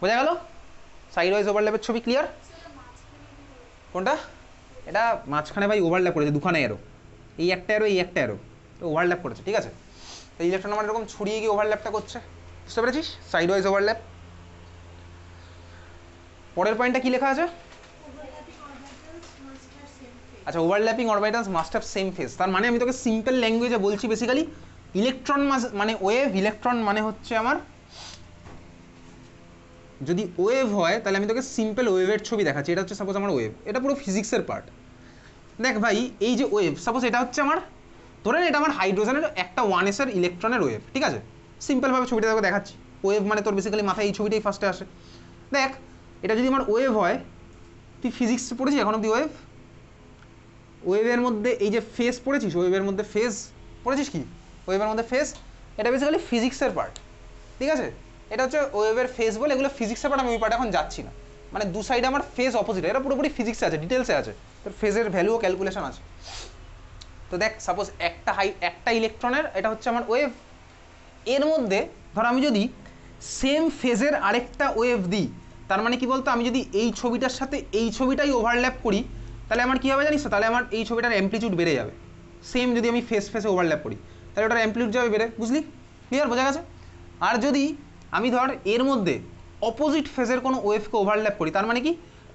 বোঝা গেল? সাইড ওয়াইজ ওভারল্যাপের ছবি ক্লিয়ার? কোনটা? এটা মাঝখানে ভাই ওভারল্যাপ করেছে দুখানে এরো, এই একটা এরো, এই একটা এরো, ওভারল্যাপ করেছে, ঠিক আছে? তো ইলেকট্রন আমার এরকম ছড়িয়ে গিয়ে ওভারল্যাপটা করছে, বুঝতে পেরেছিস? Side wise overlap. পরের পয়েন্টটা কি লেখা আছে? আচ্ছা, overlapping orbitals must have same phase. তার মানে আমি তোকে সিম্পল ল্যাঙ্গুয়েজে বলছি, বেসিক্যালি ইলেকট্রন মানে ওয়েভ, ইলেকট্রন মানে হচ্ছে আমার, যদি ওয়েভ হয় তাহলে আমি তোকে সিম্পল ওয়েভের ছবি দেখাচ্ছি। এটা হচ্ছে সাপোজ আমার ওয়েভ, এটা পুরো ফিজিক্সের পার্ট। দেখ ভাই এই যে ওয়েভ, সাপোজ এটা হচ্ছে আমার, ধরে এটা আমার হাইড্রোজেনের একটা 1s এর ইলেকট্রনের ওয়েভ, ঠিক আছে? সিম্পলভাবে ছবিটা তোকে দেখাচ্ছি। ওয়েভ মানে তোর বেসিক্যালি মাথায় এই ছবিটাই ফার্স্টে আসে। দেখ এটা যদি আমার ওয়েভ হয়, তুই ফিজিক্স পড়েছিস এখন অব্দি? ওয়েভ, ওয়েভের মধ্যে এই যে ফেজ পড়েছিস, ওয়েভের মধ্যে ফেজ পড়েছিস কি? ওয়েভের মধ্যে ফেজ, এটা বেসিক্যালি ফিজিক্সের পার্ট, ঠিক আছে? এটা হচ্ছে ওয়েভের ফেজ বলে, এগুলো ফিজিক্সের পার্ট, আমি ওই পার্ট এখন যাচ্ছি না। মানে দু সাইডে আমার ফেজ অপোজিট, এটা পুরোপুরি ফিজিক্সে আছে, ডিটেলসে আছে, তোর ফেজের ভ্যালুও ক্যালকুলেশন আছে। তো দেখ সাপোজ একটা ইলেকট্রনের এটা হচ্ছে আমার ওয়েভ, এর মধ্যে ধর আমি যদি সেম ফেজের আরেকটা ওয়েভ দিই, তার মানে কি বলতো, আমি যদি এই ছবিটার সাথে এই ছবিটাই ওভারল্যাপ করি তাহলে আমার কী হবে জানিস তো, তাহলে আমার এই ছবিটার অ্যাম্পলিটিউড বেড়ে যাবে। সেম যদি আমি ফেজে ওভারল্যাপ করি তাহলে ওটার অ্যাম্পলিটিউড যাবে বেড়ে, বুঝলি? ক্লিয়ার? বোঝা গেছে? আর যদি আমি ধর এর মধ্যে অপোজিট ফেজের কোনো ওয়েভকে ওভারল্যাপ করি, তার মানে কি,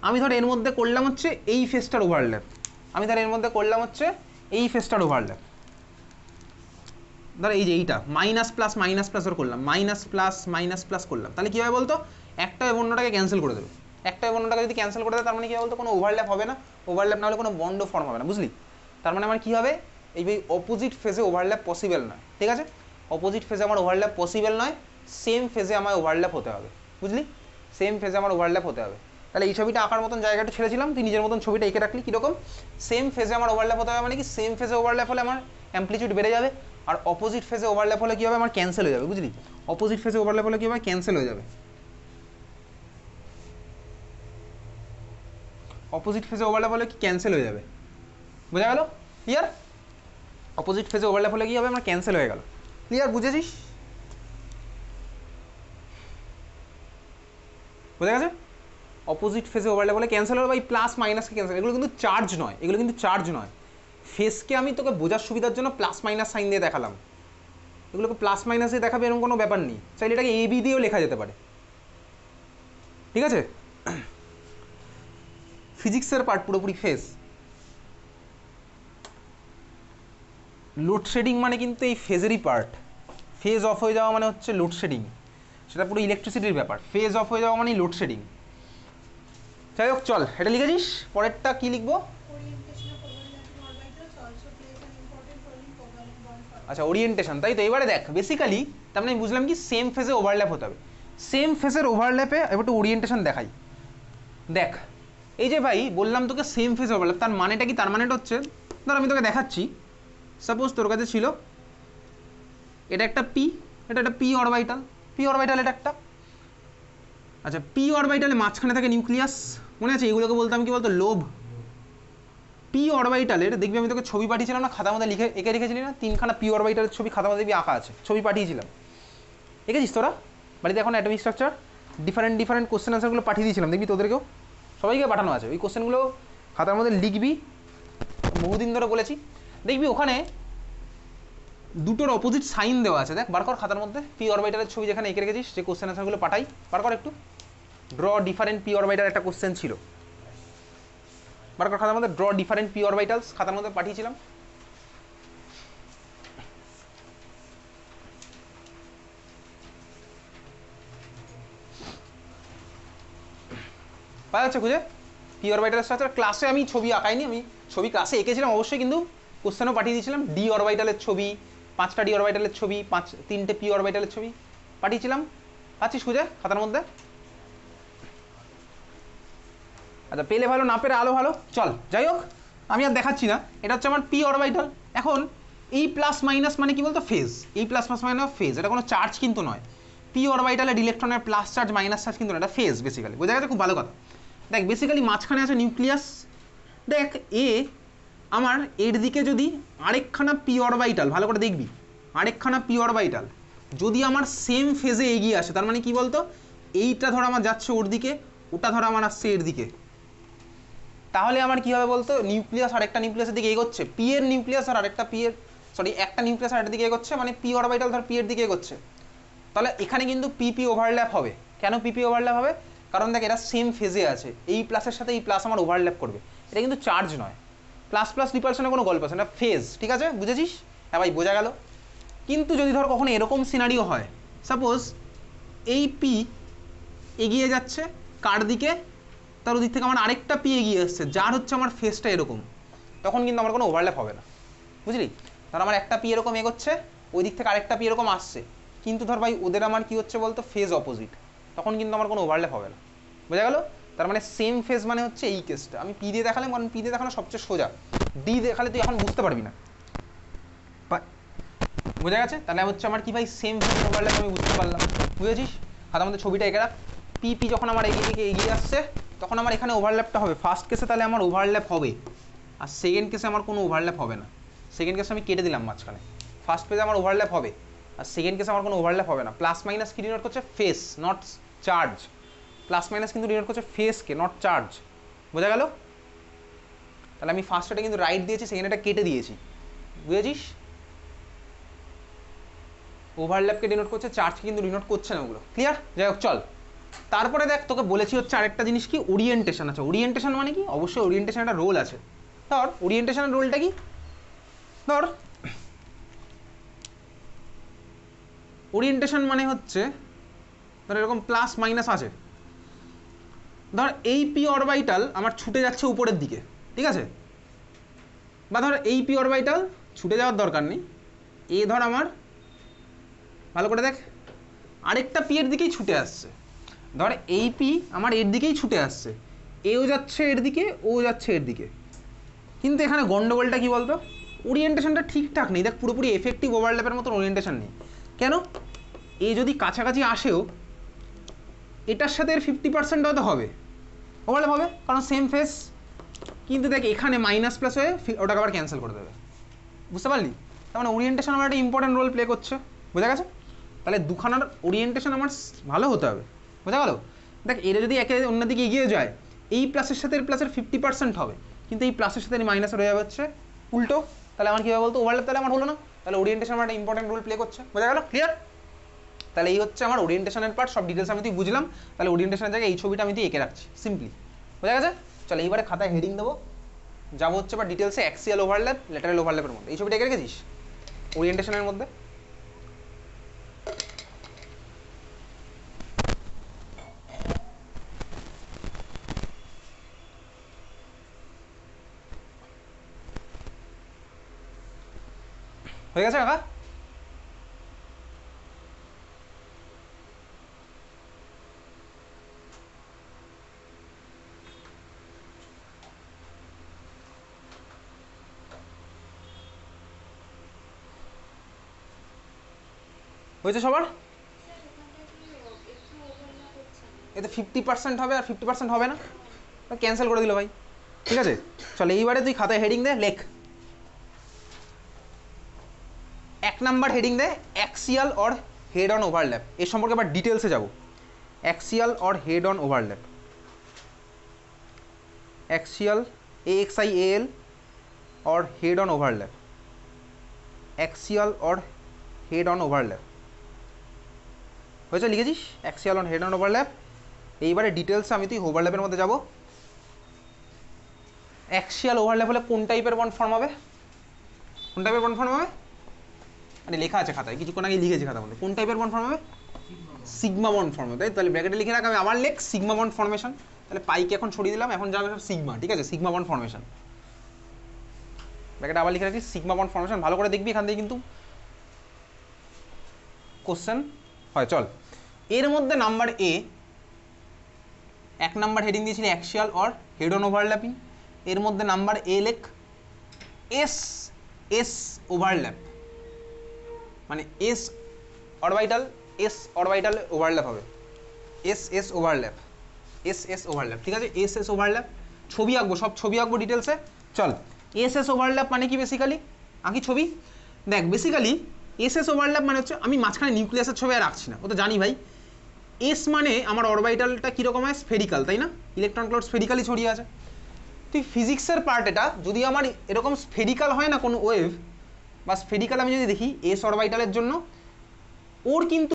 আমি ধর এর মধ্যে করলাম হচ্ছে এই ফেজটার ওভারল্যাপ, আমি ধর এর মধ্যে করলাম হচ্ছে এই ফেজটার ওভারল্যাপ, ধর এই যে এইটা মাইনাস প্লাস ওর করলাম, মাইনাস প্লাস করলাম, তাহলে কী হবে বলতো, একটা অন্যটাকে ক্যান্সেল করে দেবে। একটা অন্যটাকে যদি ক্যান্সেল করে দেয় তার মানে কী হবে বলতো, কোনো ওভারল্যাপ হবে না, ওভারল্যাপ না হলে কোনো বন্ডও ফর্ম হবে না, বুঝলি? তার মানে আমার কী হবে, এই অপোজিট ফেজে ওভারল্যাপ পসিবল নয়, ঠিক আছে? অপোজিট ফেজে আমার ওভারল্যাপ পসিবল নয়, সেম ফেজে আমার ওভারল্যাপ হতে হবে, বুঝলি? সেম ফেজে আমার ওভারল্যাপ হতে হবে। তাহলে এই ছবিটা আঁকার মতন জায়গাটা ছেড়েছিলাম, তুই নিজের মতন ছবিটা এঁকে রাখলি কীরকম, সেম ফেজে আমার ওভারল্যাপ হতে হবে, মানে কি সেম ফেজে ওভারল্যাপ হলে আমার অ্যাম্পলিটিউড বেড়ে যাবে, আর অপোজিট ফেজে ওভারল্যাপ হলে কী হবে, আমার ক্যান্সেল হয়ে যাবে, বুঝলি? অপোজিট ফেজে ওভারল্যাপ হলে কী হবে, ক্যান্সেল হয়ে যাবে। অপোজিট ফেজে ওভারল্যাপ হলে কি ক্যান্সেল হয়ে যাবে, বোঝা গেল? ক্লিয়ার? অপোজিট ফেজে ওভারল্যাপ হলে কি হবে, আমার ক্যান্সেল হয়ে গেল। ক্লিয়ার, বুঝেছিস? বুঝে গেছে? অপোজিট ফেজে ওভারল্যাপ হলে ক্যান্সেল হলো, বা এই প্লাস মাইনাসকে ক্যান্সেল, এগুলো কিন্তু চার্জ নয়, এগুলো কিন্তু চার্জ নয়। ফেজকে আমি তোকে বোঝার সুবিধার জন্য প্লাস মাইনাস সাইন দিয়ে দেখালাম, এগুলোকে প্লাস মাইনাস দিয়ে দেখাবে এরকম কোনো ব্যাপার নেই, চাইলে এটাকে এবি দিয়েও লেখা যেতে পারে। ঠিক আছে? ফিজিক্সের পার্ট পুরোপুরি ফেজ। লোডশেডিং মানে কিন্তু এই ফেজেরই পার্ট। ফেজ অফ হয়ে যাওয়া মানে হচ্ছে লোডশেডিং, সেটা পুরো ইলেকট্রিসিটির ব্যাপার। ফেজ অফ হয়ে যাওয়া মানেই লোডশেডিং। যাই হোক, চল এটা লিখেছিস, পরেরটা কি লিখবো? আচ্ছা, ওরিয়েন্টেশন, তাই তো। এবারে দেখ, বেসিক্যালি তার মানে বুঝলাম কি সেম ফেজে ওভারল্যাপ হতে হবে। সেম ফেজের ওভারল্যাপে এবার একটু ওরিয়েন্টেশন দেখাই। দেখ, এই যে ভাই বললাম তোকে সেম ফেজ ওভারল্যাপ, তার মানেটা কি? তার মানেটা হচ্ছে, ধর আমি তোকে দেখাচ্ছি, সাপোজ তোর কাছে ছিল এটা একটা পি, এটা একটা পি অরবিটাল, পি অরবিটাল এটা একটা। আচ্ছা, পি অরবিটালে মাঝখানে থাকে নিউক্লিয়াস, মনে আছে? এগুলোকে বলতাম কি বলতো, লোব। পি অরবিটালের দেখবি আমি তোকে ছবি পাঠিয়েছিলাম না, খাতার মধ্যে লিখে এঁকে রেখেছিলি না, 3খানা পি অরবিটালের ছবি খাতার মধ্যে দেখবি আঁকা আছে, ছবি পাঠিয়েছিলাম, এঁকেছিস তোরা বাড়িতে? এখন atomic structure different different question আনসারগুলো পাঠিয়ে দিয়েছিলাম, দেখবি তোদেরকেও সবাইকে পাঠানো আছে। ওই কোশ্চেনগুলো খাতার মধ্যে লিখবি, বহুদিন ধরে বলেছি। দেখবি ওখানে দুটোর অপোজিট সাইন দেওয়া আছে, দেখ বার কর খাতার মধ্যে। পি অরবিটালের ছবি যেখানে এঁকে রেখেছিস, যে কোশ্চেন আনসারগুলো পাঠাই, বার কর একটু। ড্র ডিফারেন্ট পি অরবিটাল একটা কোশ্চেন ছিল, বার কর খাতার মধ্যে। ড্র ডিফারেন্ট পি অরবিটালস খাতার মধ্যে পাঠিয়েছিলাম। পাওয়া যাচ্ছে খুঁজে? পি অরবিটালের স্ট্রাকচার ক্লাসে আমি ছবি আঁকাইনি, আমি ছবি ক্লাসে এঁকেছিলাম অবশ্যই, কিন্তু কোশ্চেনও পাঠিয়ে দিয়েছিলাম। ডি অরবিটালের ছবি, 5টা ডি অরবিটালের ছবি, 3টে পি অরবিটালের ছবি পাঠিয়েছিলাম। পাচ্ছিস খুঁজে খাতার মধ্যে? আচ্ছা, পেলে ভালো, না পেলে আলো ভালো। চল, যাই হোক, আমি আর দেখাচ্ছি না। এটা হচ্ছে আমার পি অরবিটাল। এখন এই প্লাস মাইনাস মানে কি বলতো, ফেজ। এই প্লাস প্লাস মাইনাস ফেজ, এটা কোনো চার্জ কিন্তু নয়। পি অরবিটালের ইলেকট্রনের প্লাস চার্জ মাইনাস চার্জ কিন্তু না, এটা ফেজ বেসিক্যালি। বোঝা গেছে? খুব ভালো কথা। দেখ, বেসিক্যালি মাঝখানে আছে নিউক্লিয়াস। দেখ, এ আমার এর দিকে যদি আরেকখানা পি অরবিটাল, ভালো করে দেখবি, আরেকখানা পি অরবিটাল যদি আমার সেম ফেজে এগিয়ে আসে, তার মানে কি বলতো, এইটা ধর আমার যাচ্ছে ওর দিকে, ওটা ধর আমার আসছে এর দিকে, তাহলে আমার কি হবে বলতো, নিউক্লিয়াস আরেকটা নিউক্লিয়াসের দিকে এগোচ্ছে, পি এর নিউক্লিয়াস আর আরেকটা পি এর, সরি, একটা নিউক্লিয়াস আরেকটা দিকে এগোচ্ছে, মানে পি অরবিটাল ধর পি এর দিকে এগোচ্ছে, তাহলে এখানে কিন্তু পিপি ওভারল্যাপ হবে। কেন পিপি ওভারল্যাপ হবে? কারণ দেখ, এটা সেম ফেজে আছে, এই প্লাসের সাথে এই প্লাস আমার ওভারল্যাপ করবে, এটা কিন্তু চার্জ নয়। প্লাস প্লাস রিপালশনের কোনো গল্প আছে না, ফেজ। ঠিক আছে, বুঝেছিস? হ্যাঁ ভাই, বোঝা গেল। কিন্তু যদি ধর কখনো এরকম সিনারিও হয়, সাপোজ এই পি এগিয়ে যাচ্ছে কার দিকে, তার ওদিক থেকে আমার আরেকটা পি এগিয়ে আসছে, যার হচ্ছে আমার ফেজটা এরকম, তখন কিন্তু আমার কোনো ওভারল্যাপ হবে না, বুঝলি? ধর আমার একটা পি এরকম এগোচ্ছে, ওই দিক থেকে আরেকটা পি এরকম আসছে, কিন্তু ধর ভাই ওদের আমার কি হচ্ছে বলতো, ফেজ অপোজিট, তখন কিন্তু আমার কোনো ওভারল্যাপ হবে না। বোঝা গেল? তার মানে সেম ফেজ মানে হচ্ছে এই কেসটা। আমি পি দিয়ে দেখালাম, কারণ পি দিয়ে দেখানো সবচেয়ে সোজা, ডি দেখালে তুই এখন বুঝতে পারবি না। বোঝা গেছে? তাহলে হচ্ছে আমার কি ভাই, সেম ফেজ ওভারল্যাপ আমি বুঝতে পারলাম। বুঝেছিস? হাতের মধ্যে ছবিটা এঁকে রাখ। পি যখন আমার এগিয়ে আসছে, তখন আমার এখানে ওভারল্যাপটা হবে ফার্স্ট কেসে, তাহলে আমার ওভারল্যাপ হবে। আর সেকেন্ড কেসে আমার কোনো ওভারল্যাপ হবে না। সেকেন্ড কেসে আমি কেটে দিলাম মাঝখানে। ফার্স্ট পেজে আমার ওভারল্যাপ হবে, আর সেকেন্ড কেসে আমার কোনো ওভারল্যাপ হবে না। প্লাস মাইনাস কি ডিনোট করছে? Face, not charge. Plus minus কিন্তু ডিনোট করছে ফেসকে, নট চার্জ। বোঝা গেল? তাহলে আমি ফার্স্টটা কিন্তু রাইট দিয়েছি, সেকেন্ডটা কেটে দিয়েছি। বুঝেছিস? ওভারল্যাপকে ডিনোট করছে, চার্জকে কিন্তু ডিনোট করছে না ওগুলো। ক্লিয়ার? যাই হোক, চল তারপরে দেখ, তোকে বলেছি হচ্ছে আরেকটা জিনিস কি, ওরিয়েন্টেশন আছে। ওরিয়েন্টেশন মানে কি? অবশ্যই ওরিয়েন্টেশন একটা রোল আছে। ধর ওরিয়েন্টেশনের রোলটা কি, ধর ওরিয়েন্টেশন মানে হচ্ছে, ধর এরকম প্লাস মাইনাস আছে, ধর এই পি অরবিটাল আমার ছুটে যাচ্ছে উপরের দিকে, ঠিক আছে? বা ধর এই পি অরবিটাল ছুটে যাওয়ার দরকার নেই, এ ধর আমার, ভালো করে দেখ, আরেকটা পি এর দিকেই ছুটে আসছে। ধর এই পি আমার এর দিকেই ছুটে আসছে, এও যাচ্ছে এর দিকে, ও যাচ্ছে এর দিকে, কিন্তু এখানে গন্ডগোলটা কি বলতো, ওরিয়েন্টেশনটা ঠিকঠাক নেই। দেখ, পুরোপুরি এফেক্টিভ ওভারল্যাপের মতো ওরিয়েন্টেশন নেই। কেন? এ যদি কাছাকাছি আসেও, এটার সাথে এর 50% হয়তো হবে, ওভারল্যাপ হবে, কারণ সেম ফেস। কিন্তু দেখ, এখানে মাইনাস প্লাস হয়ে ওটাকে আবার ক্যান্সেল করে দেবে। বুঝতে পারলি? তার মানে ওরিয়েন্টেশন আমার একটা ইম্পর্টেন্ট রোল প্লে করছে, বোঝা গেছে? তাহলে দুখানার ওরিয়েন্টেশন আমার ভালো হতে হবে, বোঝা গেল? দেখ এরা যদি একে অন্যদিকে এগিয়ে যায়, এই প্লাসের সাথে এর প্লাসের 50% হবে, কিন্তু এই প্লাসের সাথে মাইনাসের হয়ে যাবে হচ্ছে উল্টো। তাহলে আমার কী হবে বলতো, ওভারল্যাপ তাহলে আমার হলো না। তাহলে ওরিয়েন্টেশন আমার একটা ইম্পর্টেন্ট রোল প্লে করছে, বোঝা গেল? ক্লিয়ার? তাহলে এই হচ্ছে আমার ওরিয়েন্টেশনের পার্ট, সব ডিটেলস আমি তুই বুঝলাম। তাহলে ওরিয়েন্টেশনের জায়গায় এই ছবিটা আমি তুই এঁকে রাখছি সিম্পলি, বোঝা গেছে? চলো এইবারে খাতায় হেডিং দেবো, যাবো হচ্ছে বা ডিটেলসে অ্যাক্সিয়াল ওভারল্যাপ, ল্যাটারাল ওভারল্যাপের মধ্যে। এই ছবিটা এঁকে রেখেছিস ওরিয়েন্টেশনের মধ্যে? হয়ে গেছে কাকা? হয়েছে সবার? এতে 50% হবে আর 50% হবে না, ক্যান্সেল করে দিল ভাই। ঠিক আছে, চল এইবারে তুই খাতায় হেডিং দে, লেখ 1 নাম্বার হেডিং দে axial or head on overlap. এর সম্পর্কে আবার ডিটেলসে যাব। Axial or head on overlap, axial AXIAL or head on overlap, axial or head on overlap. হয়েছে? লিখেছিস axial on head on overlap. এইবারে ডিটেলসে আমি তুই ওভারল্যাপের মধ্যে যাব। অ্যাক্সিয়াল ওভারল্যাপ হলে কোন টাইপের বন্ড ফর্ম হবে? কোন টাইপের বন্ড ফর্ম হবে? মানে লেখা আছে খাতায়, কিছুক্ষণ আগে লিখেছি খাতার মধ্যে। কোন টাইপের বন্ড ফর্ম হবে? সিগমা বন্ড ফর্ম হবে, তাই? তাহলে ব্র্যাকেটে লিখে রাখ, আমি আবার লেখ সিগমা বন্ড ফর্মেশন। তাহলে পাইকে এখন ছড়িয়ে দিলাম, এখন যাবে সব সিগমা, ঠিক আছে? সিগমা বন্ড ফর্মেশন ব্র্যাকেটে আবার লিখে রাখি সিগমা বন্ড ফর্মেশন। ভালো করে দেখবি, এখান থেকে কিন্তু কোশ্চেন হয়। চল এর মধ্যে নাম্বার এ 1 নাম্বার হেডিং দিয়েছিল axial or head on overlapping. এর মধ্যে নাম্বার এ লেখ এস ওভারল্যাপ, মানে এস অরবিটাল ওভারল্যাপ হবে। এস ওভারল্যাপ, এস ওভারল্যাপ, ঠিক আছে? এস ওভারল্যাপ ছবি আঁকবো, সব ছবি আঁকবো ডিটেলসে। চল এস ওভারল্যাপ মানে কি বেসিক্যালি আঁকি ছবি। দেখ বেসিক্যালি এস ওভারল্যাপ মানে হচ্ছে, আমি মাঝখানে নিউক্লিয়াসের ছবি আর রাখছি না, ও তো জানি ভাই। এস মানে আমার অরবিটালটা কীরকম হয়, স্ফেরিক্যাল, তাই না? ইলেকট্রন ক্লাউড স্ফেরিক্যালি ছড়িয়ে আছে। তুই ফিজিক্সের পার্ট, এটা যদি আমার এরকম স্ফেরিক্যাল হয় না কোনো ওয়েভ, বা স্ফেরিক্যাল আমি যদি দেখি এস অরবিটালের জন্য, ওর কিন্তু